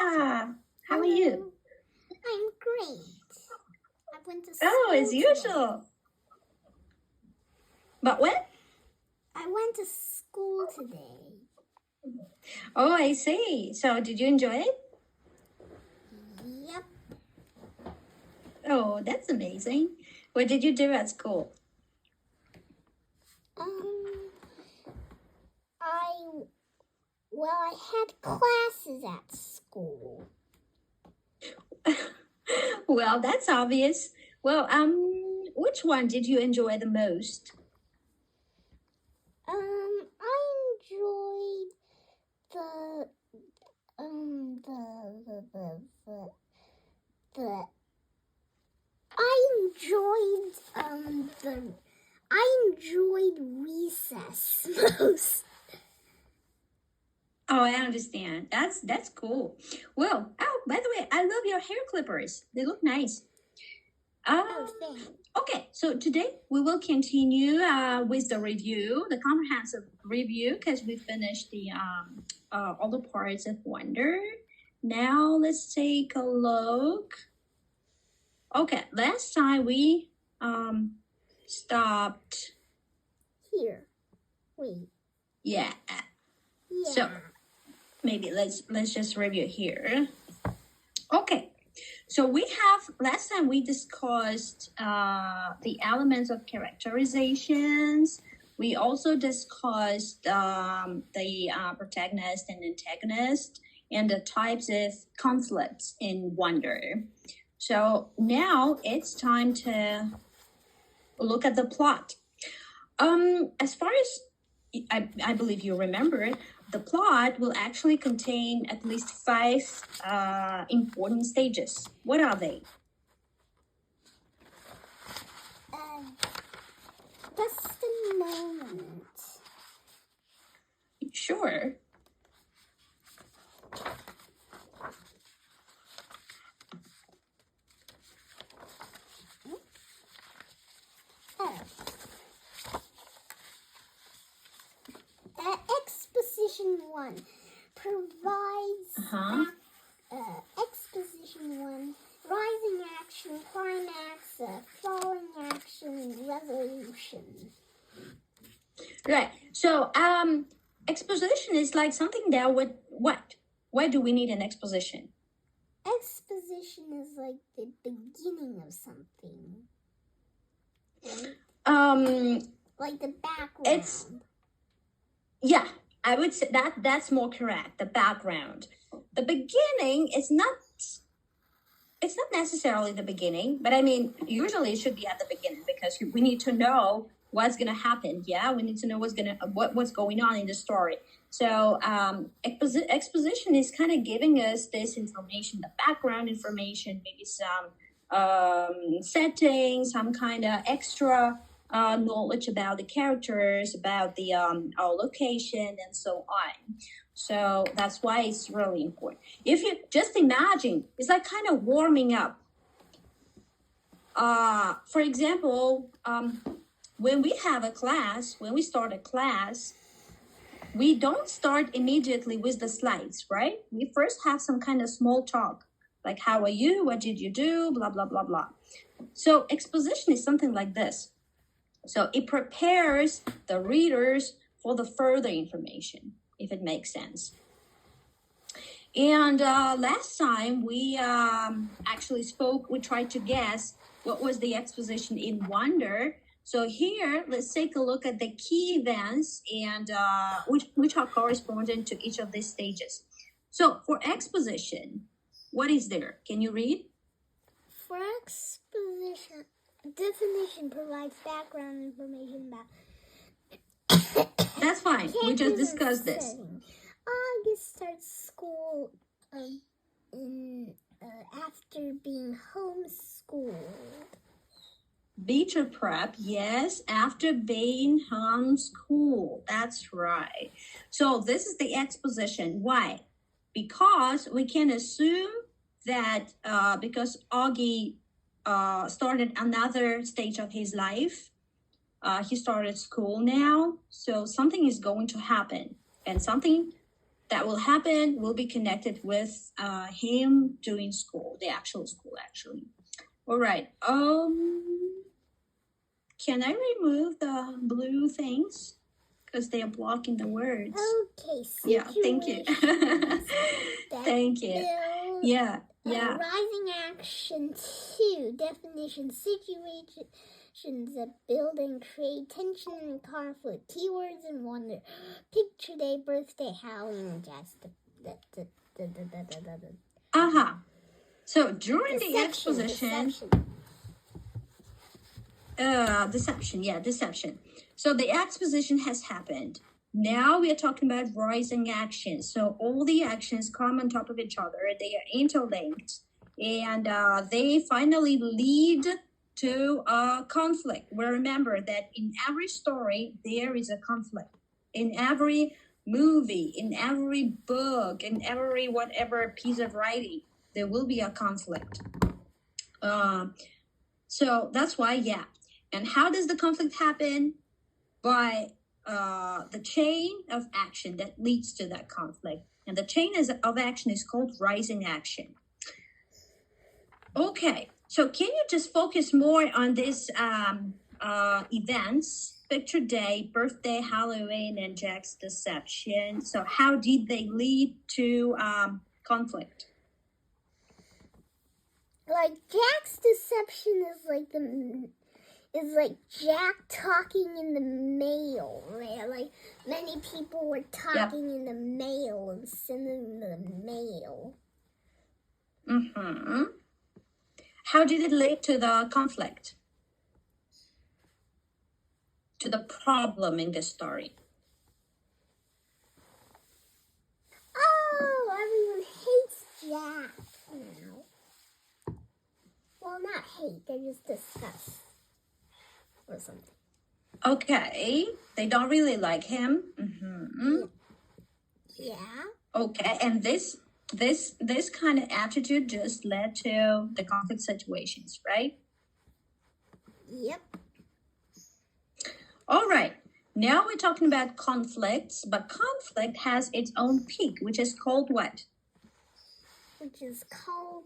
Ella, how are you? I'm great. I went to Oh, school as usual. But what? I went to school today. Oh, I see. So did you enjoy it? Yep. Oh, that's amazing. What did you do at school? I had classes at school. Well, that's obvious. Well, which one did you enjoy the most? I enjoyed the I enjoyed recess most. Oh, I understand. That's cool. Well, oh, by the way, I love your hair clippers. They look nice. Thanks. Okay, so today we will continue with the review, the comprehensive review, because we finished the all the parts of Wonder. Now let's take a look. Okay, last time we stopped here. Wait. Yeah. So maybe let's just review here. Okay. So we have, last time we discussed the elements of characterizations. We also discussed the protagonist and antagonist and the types of conflicts in Wonder. So now it's time to look at the plot. As far as I believe you remember, the plot will actually contain at least 5 important stages. What are they? Just a moment. Sure. Exposition 1 provides Exposition 1, rising action, climax, falling action, resolution. Right. So exposition is like something that would what? Why do we need an exposition? Exposition is like the beginning of something. Like the background. I would say that's more correct. The background. The beginning is not. It's not necessarily the beginning, but I mean, usually it should be at the beginning because we need to know what's gonna happen. Yeah, we need to know what's going on in the story. So exposition is kind of giving us this information, the background information, maybe some settings, some kind of extra knowledge about the characters, about the location, and so on. So that's why it's really important. If you just imagine, it's like kind of warming up. For example, when we have a class, when we start a class, we don't start immediately with the slides, right? We first have some kind of small talk, like how are you, what did you do, blah, blah, blah, blah. So exposition is something like this. So it prepares the readers for the further information, if it makes sense. And last time we actually we tried to guess what was the exposition in Wonder. So here, let's take a look at the key events and which are corresponding to each of these stages. So for exposition, what is there? Can you read? For exposition, definition provides background information about... That's fine. We just discussed this. August starts school after being homeschooled. Beecher prep, yes, after being homeschooled. That's right. So this is the exposition. Why? Because we can assume that because Augie started another stage of his life, he started school now, so something is going to happen, and something that will happen will be connected with him doing school, the actual school, actually. All right. Can I remove the blue things? Because they are blocking the words. Okay, Yeah, thank you. Thank you. Build, Yeah. rising action 2. Definition: situations that build and create tension and conflict. Keywords and wonder. Picture day, birthday, Halloween, Jack's So during the exposition, deception. So the exposition has happened. Now we are talking about rising actions. So all the actions come on top of each other. They are interlinked, and they finally lead to a conflict. Well, remember that in every story there is a conflict. In every movie, in every book, in every whatever piece of writing, there will be a conflict. So that's why, yeah. And how does the conflict happen? By the chain of action that leads to that conflict. And the chain of action is called rising action. Okay, so can you just focus more on these events? Picture day, birthday, Halloween, and Jack's deception. So how did they lead to conflict? Like Jack's deception is like Jack talking in the mail, right? Like many people were talking in the mail and sending the mail. Mm-hmm. How did it lead to the conflict? To the problem in the story? Oh, everyone hates Jack now. Well, not hate, they just discuss or something. Okay, they don't really like him. Mm-hmm. Yeah. Okay, and this kind of attitude just led to the conflict situations, right? Yep. All right. Now we're talking about conflicts, but conflict has its own peak, which is called what? Which is called,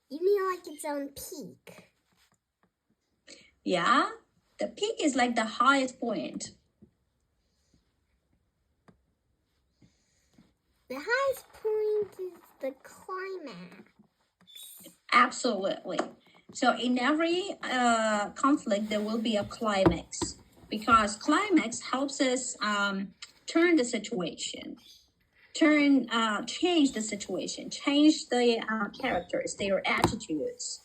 you mean like its own peak? Yeah, the peak is like the highest point. The highest point is the climax. Absolutely. So in every conflict, there will be a climax, because climax helps us turn the situation, change the situation, change the characters, their attitudes,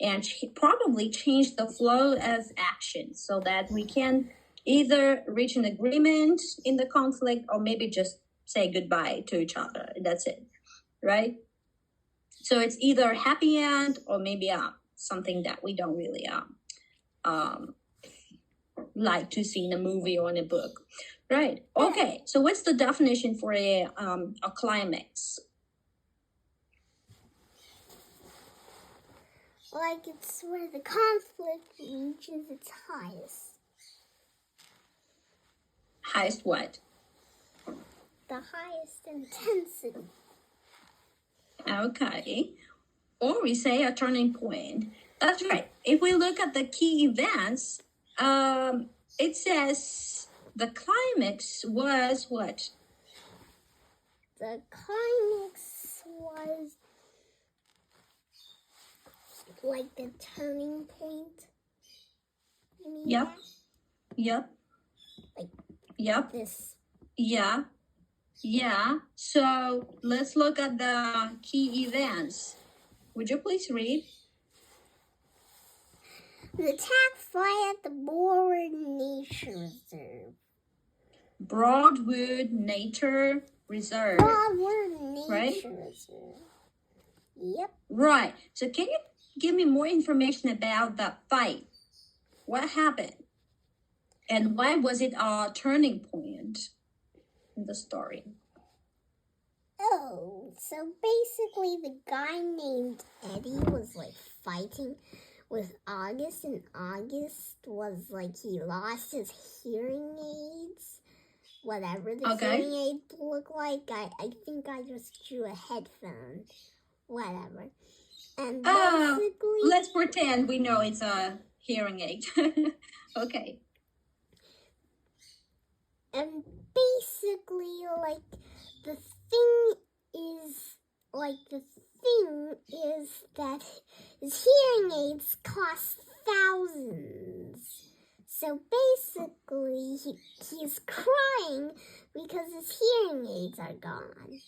and probably change the flow of action so that we can either reach an agreement in the conflict or maybe just say goodbye to each other. That's it, right? So it's either a happy end or maybe something that we don't really like to see in a movie or in a book, right? Okay, so what's the definition for a climax? Like it's where the conflict reaches its highest. Highest what? The highest intensity. Okay. Or we say a turning point. That's right. If we look at the key events, it says the climax was what? The climax was like the turning point. You mean Yep. that? Yep. Like Yep. this. Yeah. Yeah. So let's look at the key events. Would you please read? The attack fly at the Broadwood Nature Reserve. Broadwood Nature Reserve. Broadwood Nature Right? Reserve. Yep. Right. So can you give me more information about that fight? What happened? And why was it a turning point in the story? Oh, so basically the guy named Eddie was like fighting with August, and August was like he lost his hearing aids, whatever the hearing aids look like. I think I just drew a headphone. Whatever. And basically... let's pretend we know it's a hearing aid. Okay. And basically, like, the thing is that his hearing aids cost thousands. So basically, he's crying because his hearing aids are gone.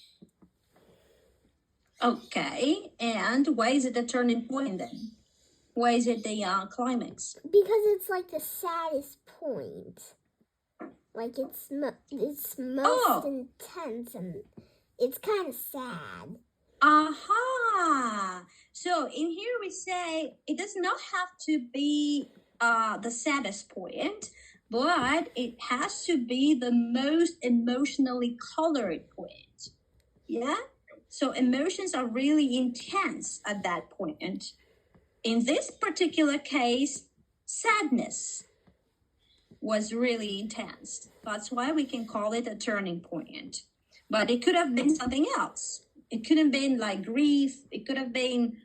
Okay, and why is it a turning point then? Why is it the climax? Because it's like the saddest point. Like it's most intense and it's kind of sad. Aha! So in here we say it does not have to be the saddest point, but it has to be the most emotionally colored point. Yeah? So emotions are really intense at that point. In this particular case, sadness was really intense. That's why we can call it a turning point. But it could have been something else. It could have been like grief. It could have been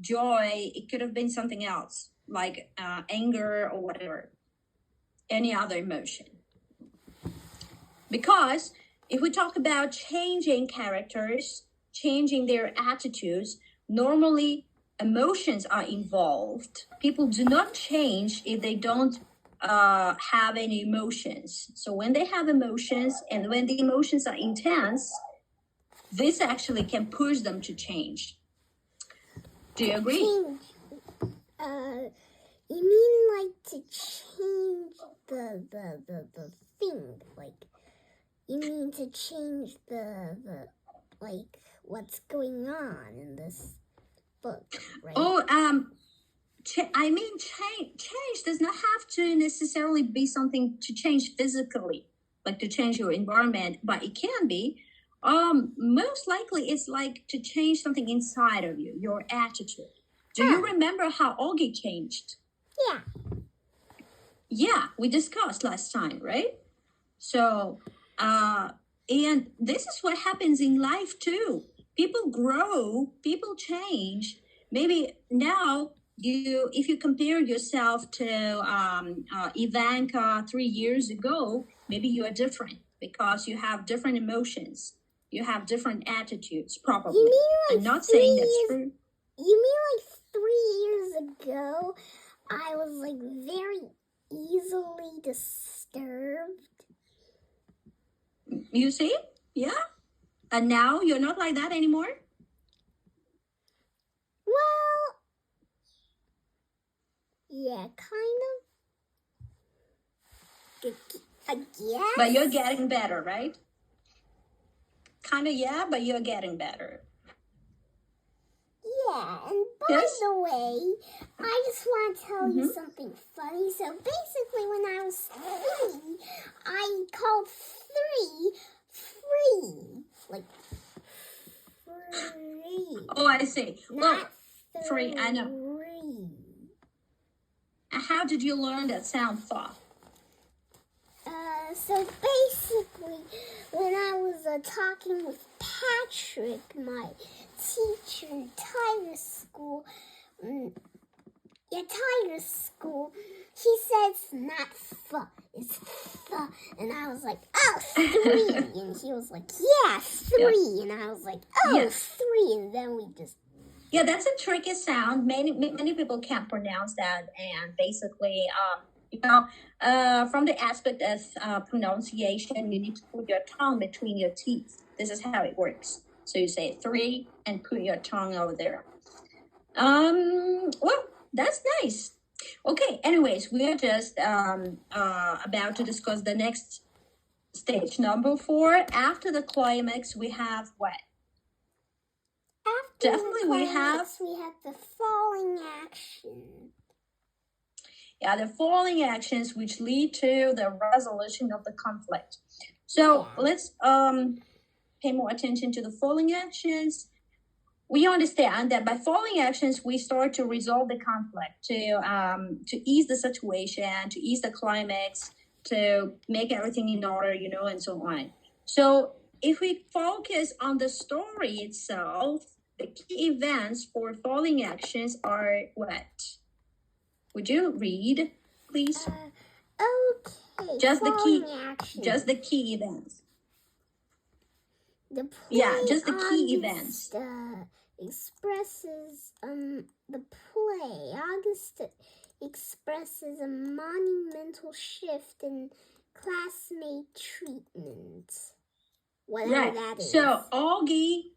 joy. It could have been something else, like anger or whatever. Any other emotion. Because if we talk about changing characters, changing their attitudes, normally emotions are involved. People do not change if they don't have any emotions. So when they have emotions and when the emotions are intense, this actually can push them to change. Do you agree? Change. You mean like to change the thing? Like you mean to change the like what's going on in this book, right? Oh, change does not have to necessarily be something to change physically, like to change your environment, but it can be. Most likely it's like to change something inside of you, your attitude. Do you remember how Augie changed? Yeah. Yeah, we discussed last time, right? So, and this is what happens in life too. People grow, people change. Maybe now if you compare yourself to Ivanka 3 years ago, maybe you are different because you have different emotions. You have different attitudes, probably. You mean like I'm not saying that's true. You mean like 3 years ago, I was like very easily disturbed? You see? Yeah. And now you're not like that anymore? Well, yeah, kind of. I guess. But you're getting better, right? Kind of, yeah, but you're getting better. Yeah, and by the way, I just want to tell you something funny. So basically, when I was 3, I called 3 free. Like, free. Oh, I see. Not free, I know. And how did you learn that sound, Fa? So basically, when I was talking with Patrick, my teacher in Tiger School, he said it's not F, it's Th. And I was like, oh, 3. And he was like, yeah, 3. Yeah. And I was like, oh, 3. And then we just... Yeah, that's a tricky sound. Many people can't pronounce that. And basically, from the aspect of pronunciation, you need to put your tongue between your teeth. This is how it works. So you say 3 and put your tongue over there. Well, that's nice. Okay, anyways, we are just about to discuss the next stage. Number 4, after the climax, we have what? After we have the falling action. Yeah, the falling actions which lead to the resolution of the conflict. So let's pay more attention to the falling actions. We understand that by falling actions, we start to resolve the conflict, to ease the situation, to ease the climax, to make everything in order, and so on. So if we focus on the story itself, the key events for following actions are what? Would you read, please? Okay. Just the key. Actions. Just the key events. The play just the key events. Expresses the play August expresses a monumental shift in classmate treatment. Whatever that is. So Augie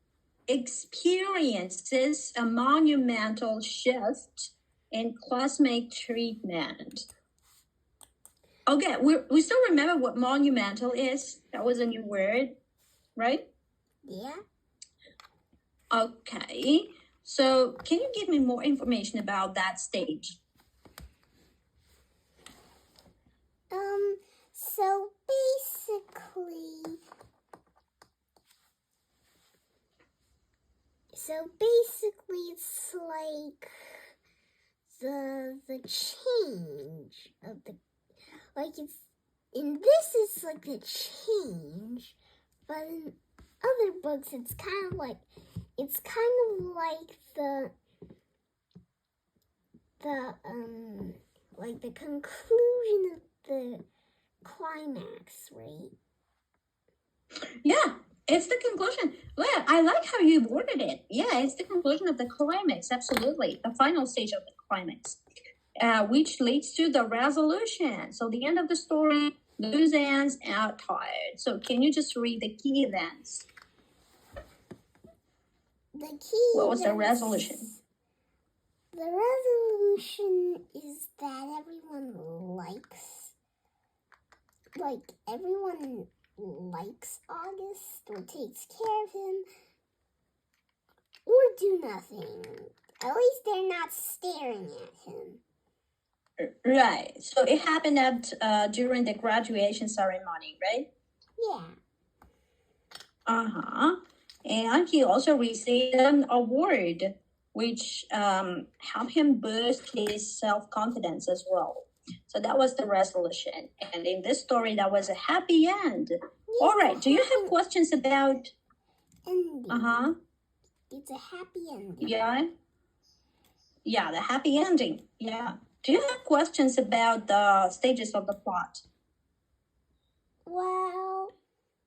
experiences a monumental shift in classmate treatment. Okay, we still remember what monumental is. That was a new word, right? Yeah. Okay, so can you give me more information about that stage? So basically it's like the change of the, like it's, in this it's like the change, but in other books it's kind of like the conclusion of the climax, right? Yeah, it's the conclusion. Yeah, I like how you worded it. Yeah, it's the conclusion of the climax, absolutely. The final stage of the climax, which leads to the resolution. So the end of the story, loose ends, and tired. So can you just read the key events? What was the resolution? The resolution is that everyone likes August or takes care of him or do nothing. At least they're not staring at him. Right. So it happened at during the graduation ceremony, right? Yeah. And he also received an award, which helped him boost his self-confidence as well. So that was the resolution. And in this story, that was a happy end. Yes, all right. Do you have questions about... ending? It's a happy ending. Yeah, the happy ending. Yeah. Do you have questions about the stages of the plot? Well,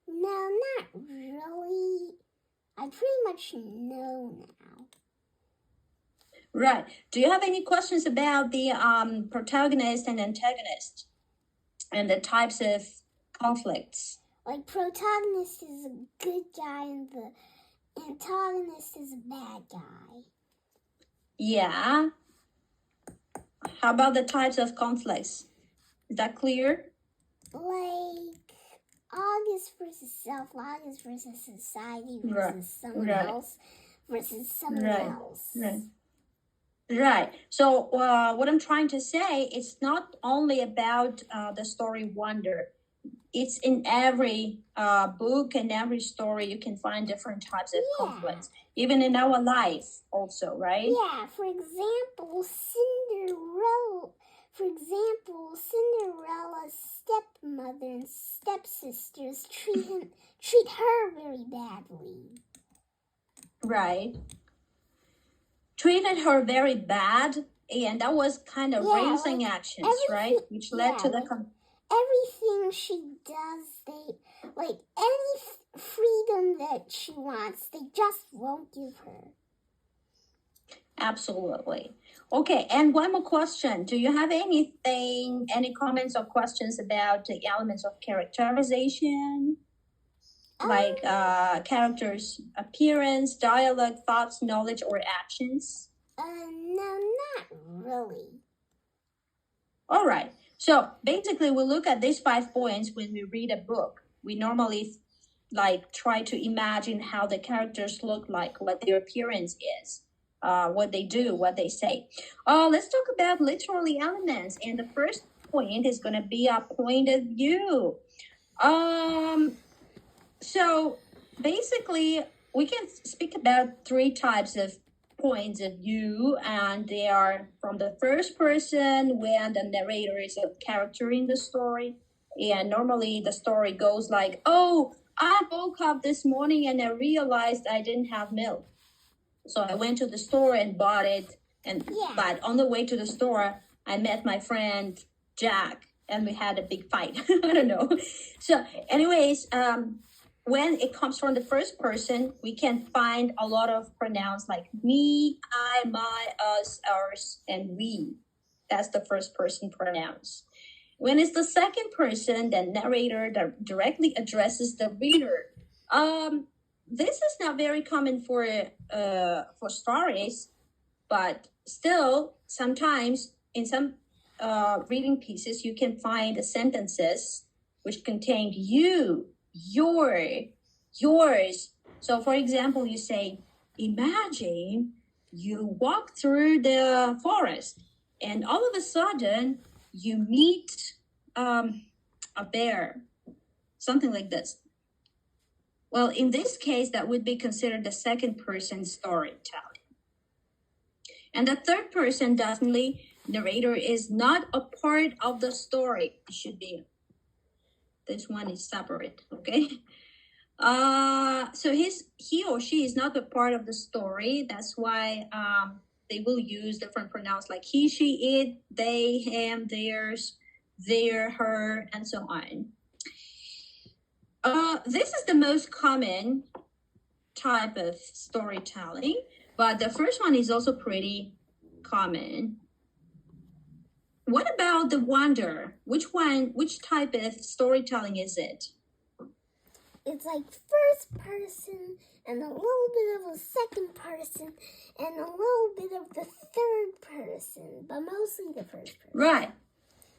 no, not really. I pretty much know now. Right. Do you have any questions about the protagonist and antagonist and the types of conflicts? Like, protagonist is a good guy and the antagonist is a bad guy. Yeah. How about the types of conflicts? Is that clear? Like, August versus self, August versus society versus someone else versus someone else. Right. So what I'm trying to say, it's not only about the story Wonder. It's in every book and every story you can find different types of conflicts. Even in our life also, right? Yeah, for example, Cinderella's stepmother and stepsisters treat her very badly. Right. Treated her very bad, and that was kind of raising actions, right? Which led to the... everything she does, any freedom that she wants, they just won't give her. Absolutely. Okay, and one more question. Do you have any comments or questions about the elements of characterization? Like characters' appearance, dialogue, thoughts, knowledge, or actions? No, not really. All right. So basically, we look at these 5 points when we read a book. We normally try to imagine how the characters look like, what their appearance is, what they do, what they say. Let's talk about literary elements. And the first point is going to be a point of view. So basically, we can speak about 3 types of points of view, and they are from the first person when the narrator is a character in the story, And normally the story goes like, oh, I woke up this morning and I realized I didn't have milk. So I went to the store and bought it. But on the way to the store, I met my friend Jack and we had a big fight. I don't know. So anyways, when it comes from the first person, we can find a lot of pronouns like me, I, my, us, ours, and we. That's the first person pronouns. When it's the second person, the narrator that directly addresses the reader. This is not very common for stories, but still, sometimes in some reading pieces, you can find sentences which contain you, your, yours. So, for example, you say, imagine you walk through the forest and all of a sudden you meet a bear, something like this. Well, in this case, that would be considered the second person storytelling. And the third person, definitely, narrator is not a part of the story. It should be, this one is separate, okay? So he or she is not a part of the story. That's why they will use different pronouns like he, she, it, they, him, theirs, their, her, and so on. This is the most common type of storytelling, but the first one is also pretty common. What about the wonder? Which type of storytelling is it? It's like first person and a little bit of a second person and a little bit of the third person, but mostly the first person. Right.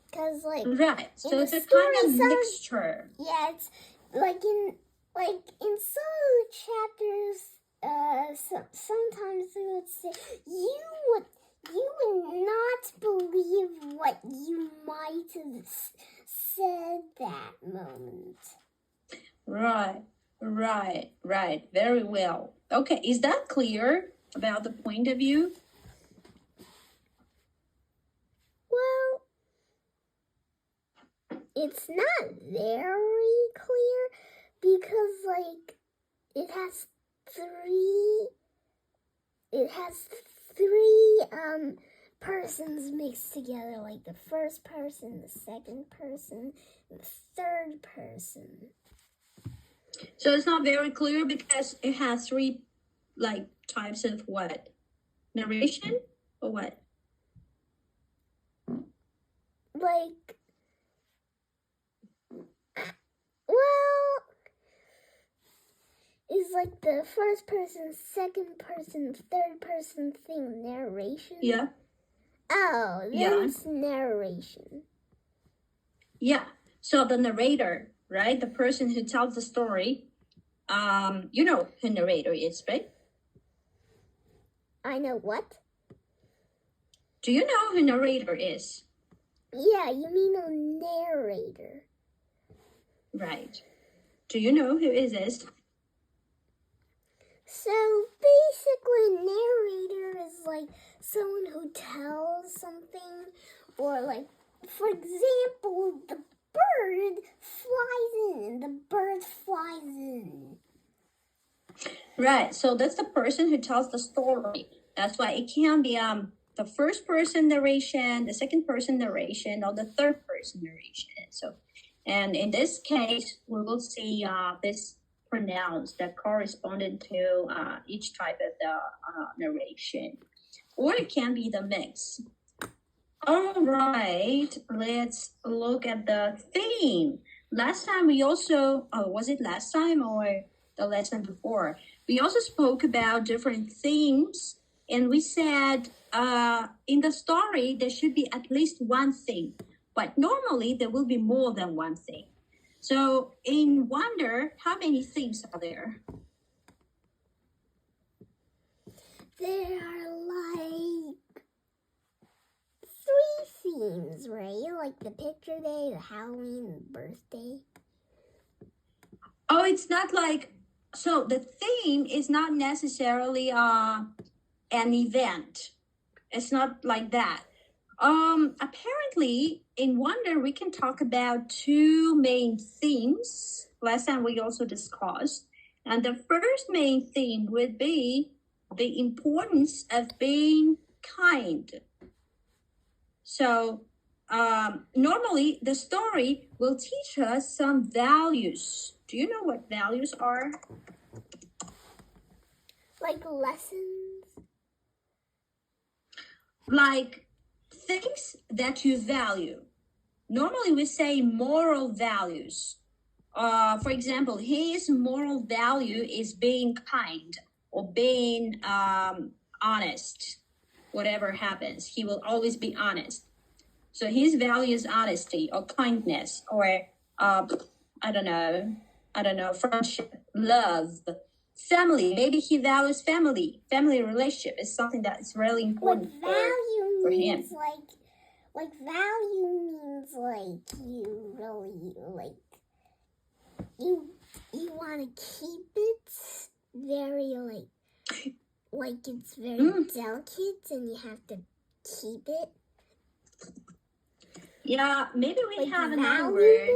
Because right. So it's a kind of mixture. Yeah, it's like in some of the chapters, sometimes they would say you would not believe what you might have said that moment. Right. Very well. Okay, is that clear about the point of view? Well, it's not very clear because it has three persons mixed together, like the first person, the second person, and the third person. So it's not very clear because it has three types of what? Narration or what? Is like the first person, second person, third person thing narration? Yeah. Oh, that's narration. Yeah. So the narrator, right? The person who tells the story, you know who narrator is, right? I know what? Do you know who narrator is? Yeah, you mean a narrator. Right. Do you know who is this? So basically, narrator is like someone who tells something, or for example, the bird flies in, the bird flies in. Right, so that's the person who tells the story. That's why it can be the first person narration, the second person narration, or the third person narration. So, and in this case, we will see this pronouns that corresponded to each type of the narration, or it can be the mix. All right, let's look at the theme. Last time we also, was it last time or the lesson before? We also spoke about different themes, and we said in the story there should be at least one theme, but normally there will be more than one theme. So in Wonder, how many themes are there? There are 3 themes, right? Like the picture day, the Halloween, the birthday. Oh, it's not so the theme is not necessarily an event. It's not like that. Apparently, in Wonder, we can talk about two main themes. Last time we also discussed. And the first main theme would be the importance of being kind. So, normally the story will teach us some values. Do you know what values are? Like lessons? Like things that you value. Normally we say moral values. For example, his moral value is being kind or being honest. Whatever happens, he will always be honest. So his value is honesty or kindness or I don't know, friendship, love, family. Maybe he values family. Family relationship is something that is really important for him. Like value means like you really you want to keep it very like it's very delicate and you have to keep it. Yeah, maybe we like have another word.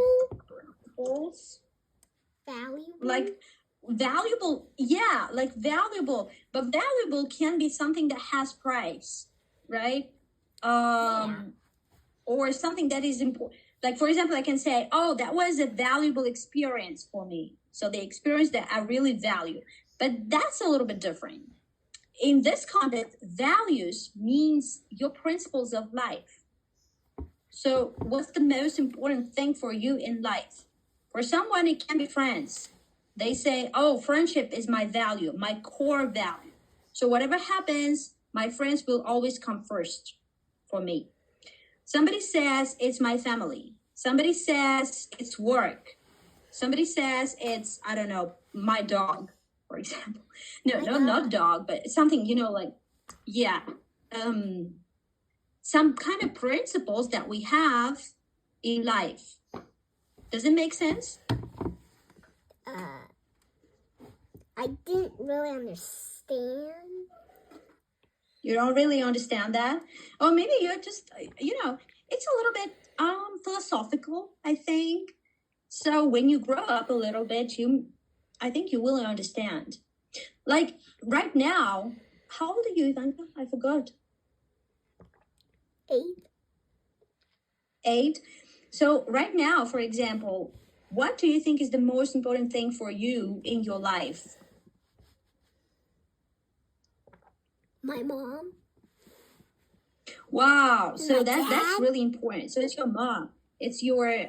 False. Valuable. Like valuable, yeah, like valuable. But valuable can be something that has price, right? Or something that is important. Like for example, I can say, oh, that was a valuable experience for me. So the experience that I really value. But that's a little bit different. In this context, values means your principles of life. So what's the most important thing for you in life? For someone, it can be friends. They say, oh, friendship is my value, my core value. So whatever happens, my friends will always come first for me. Somebody says it's my family. Somebody says it's work. Somebody says it's, I don't know, my dog, for example. No, not dog, but something, like, yeah. Some kind of principles that we have in life. Does it make sense? I didn't really understand. You don't really understand that? Or maybe you're just, it's a little bit philosophical, I think. So when you grow up a little bit, I think you will understand. Like right now, how old are you, Ivanka? I forgot. 8. 8. So right now, for example, what do you think is the most important thing for you in your life? My mom. Wow. So that's really important. So it's your mom. It's your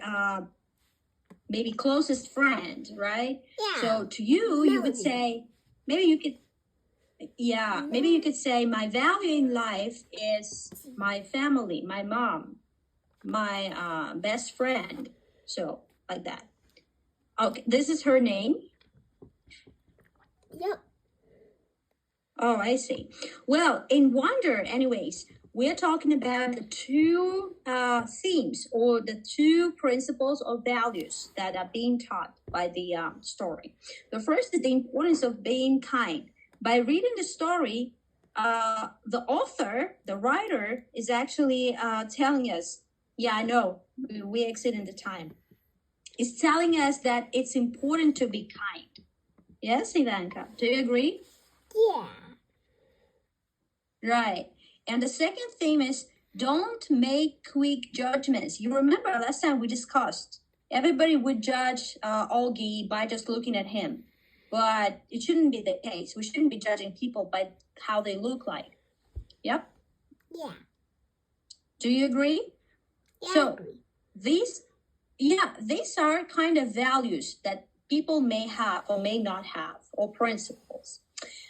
maybe closest friend, right? Yeah. So to you, you would say, maybe you could say my value in life is my family, my mom, my best friend. So like that. Okay, this is her name. Yep. Oh, I see. Well, in Wonder, anyways, we're talking about the two themes or the two principles or values that are being taught by the story. The first is the importance of being kind. By reading the story, the author, the writer, is actually telling us, yeah, I know, we exceeded the time. It's telling us that it's important to be kind. Yes, Ivanka, do you agree? Yeah. Right. And the second theme is don't make quick judgments. You remember last time we discussed, everybody would judge Olgi by just looking at him. But it shouldn't be the case. We shouldn't be judging people by how they look like. Yep. Yeah. Do you agree? Yeah, so I agree. These are kind of values that people may have or may not have, or principles.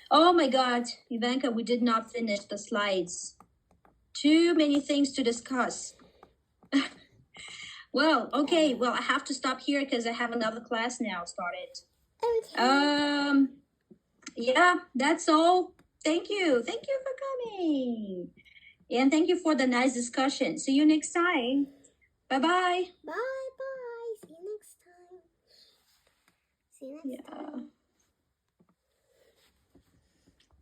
Oh my God, Ivanka, we did not finish the slides. Too many things to discuss. Well, okay. Well, I have to stop here because I have another class now started. Okay. Yeah, that's all. Thank you. Thank you for coming. And thank you for the nice discussion. See you next time. Bye-bye. Bye-bye. See you next time. See you next time.